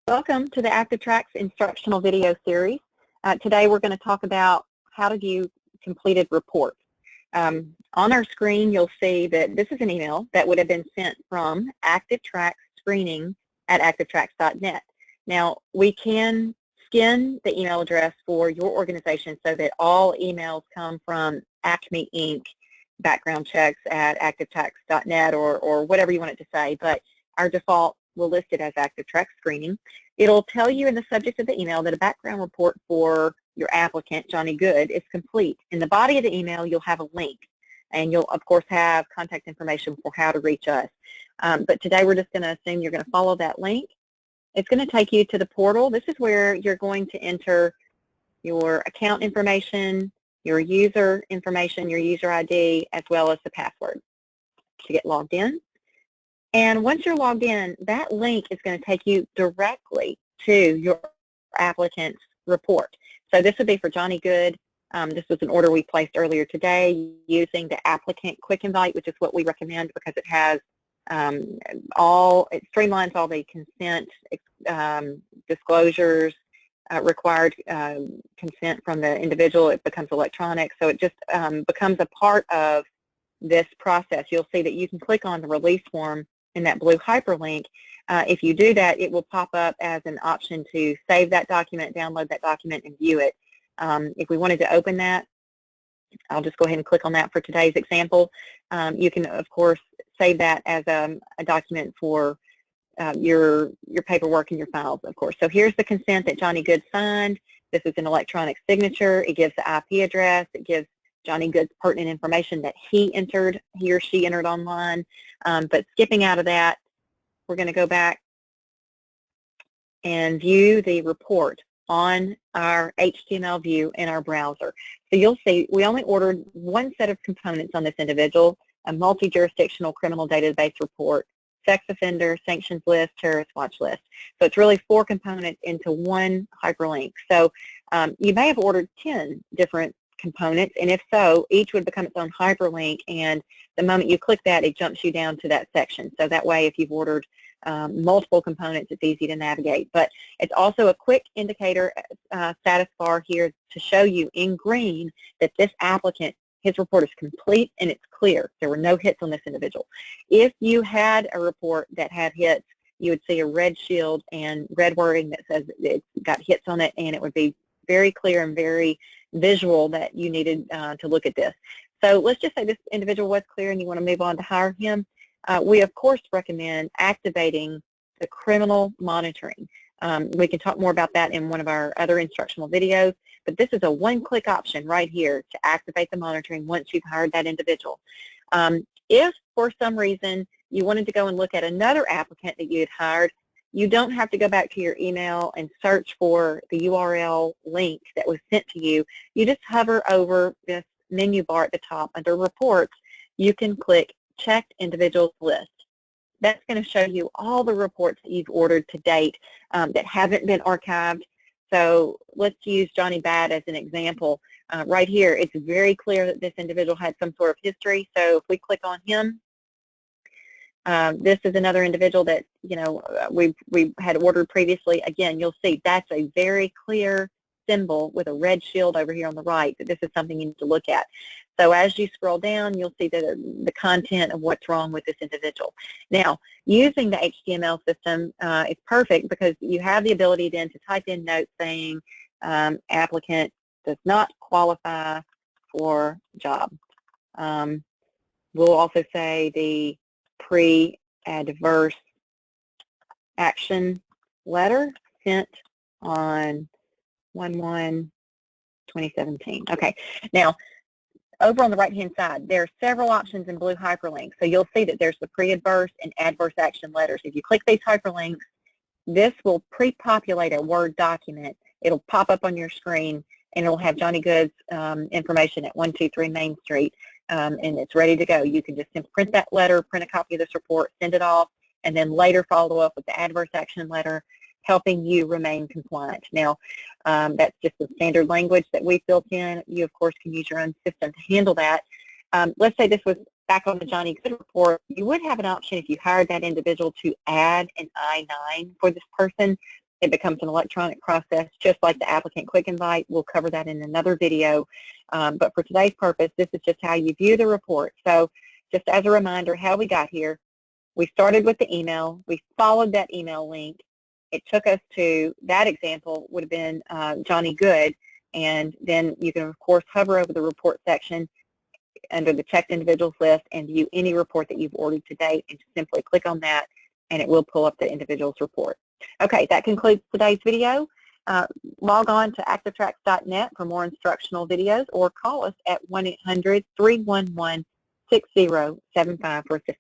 Welcome to the ActiveTracks instructional video series. Today we're going to talk about how to view completed reports. On our screen you'll see that this is an email that would have been sent from ActiveTracks screening at activetracks.net. Now we can skin the email address for your organization so that all emails come from Acme Inc. background checks at activetracks.net or whatever you want it to say, but our default will list it as ActiveTracks screening. It'll tell you in the subject of the email that a background report for your applicant, Johnny Good, is complete. In the body of the email, you'll have a link, and you'll, of course, have contact information for how to reach us. But today we're just going to assume you're going to follow that link. It's going to take you to the portal. This is where you're going to enter your account information, your user information, your user ID, as well as the password to get logged in. And once you're logged in, that link is going to take you directly to your applicant's report. So this would be for Johnny Good. This was an order we placed earlier today using the applicant quick invite, which is what we recommend because it has it streamlines all the consent disclosures, required consent from the individual. It becomes electronic, so it just becomes a part of this process. You'll see that you can click on the release form in that blue hyperlink. If you do that, it will pop up as an option to save that document, download that document, and view it. If we wanted to open that, I'll just go ahead and click on that for today's example. You can, of course, save that as a document for your paperwork and your files, of course. So here's the consent that Johnny Good signed. This is an electronic signature. It gives the IP address. It gives Johnny Good's pertinent information that he or she entered online. But skipping out of that, we're going to go back and view the report on our HTML view in our browser. So you'll see we only ordered one set of components on this individual, a multi-jurisdictional criminal database report, sex offender, sanctions list, terrorist watch list. So it's really 4 components into one hyperlink. So you may have ordered 10 different components, and if so, each would become its own hyperlink, and the moment you click that, it jumps you down to that section. So that way, if you've ordered multiple components, it's easy to navigate. But it's also a quick indicator status bar here to show you in green that this applicant, his report is complete and it's clear. There were no hits on this individual. If you had a report that had hits, you would see a red shield and red wording that says it's got hits on it, and it would be very clear and very visual that you needed to look at this. So let's just say this individual was clear and you want to move on to hire him. We, of course, recommend activating the criminal monitoring. We can talk more about that in one of our other instructional videos, but this is a one-click option right here to activate the monitoring once you've hired that individual. If, for some reason, you wanted to go and look at another applicant that you had hired, you don't have to go back to your email and search for the URL link that was sent to you. You just hover over this menu bar at the top under Reports. You can click Checked Individuals List. That's going to show you all the reports that you've ordered to date that haven't been archived. So let's use Johnny Bad as an example. Right here, it's very clear that this individual had some sort of history. So if we click on him, this is another individual that we had ordered previously. Again, you'll see that's a very clear symbol with a red shield over here on the right that this is something you need to look at. So as you scroll down, you'll see the content of what's wrong with this individual. Now, using the HTML system is perfect because you have the ability then to type in notes saying applicant does not qualify for job. We'll also say the pre-adverse action letter sent on 1/1/2017. Okay, now over on the right-hand side, there are several options in blue hyperlinks. So you'll see that there's the pre-adverse and adverse action letters. If you click these hyperlinks, this will pre-populate a Word document. It'll pop up on your screen, and it'll have Johnny Good's information at 123 Main Street. And it's ready to go. You can just simply print that letter, print a copy of this report, send it off, and then later follow up with the adverse action letter, helping you remain compliant. Now, that's just the standard language that we've built in. You, of course, can use your own system to handle that. Let's say this was back on the Johnny Good report. You would have an option if you hired that individual to add an I-9 for this person. It becomes an electronic process, just like the applicant quick invite. We'll cover that in another video. But for today's purpose, this is just how you view the report. So just as a reminder, how we got here, we started with the email. We followed that email link. It took us to, that example would have been Johnny Good. And then you can, of course, hover over the report section under the checked individuals list and view any report that you've ordered to date, and simply click on that and it will pull up the individual's report. Okay, that concludes today's video. Log on to ActiveTracks.net for more instructional videos, or call us at 1-800-311-6075 for assistance.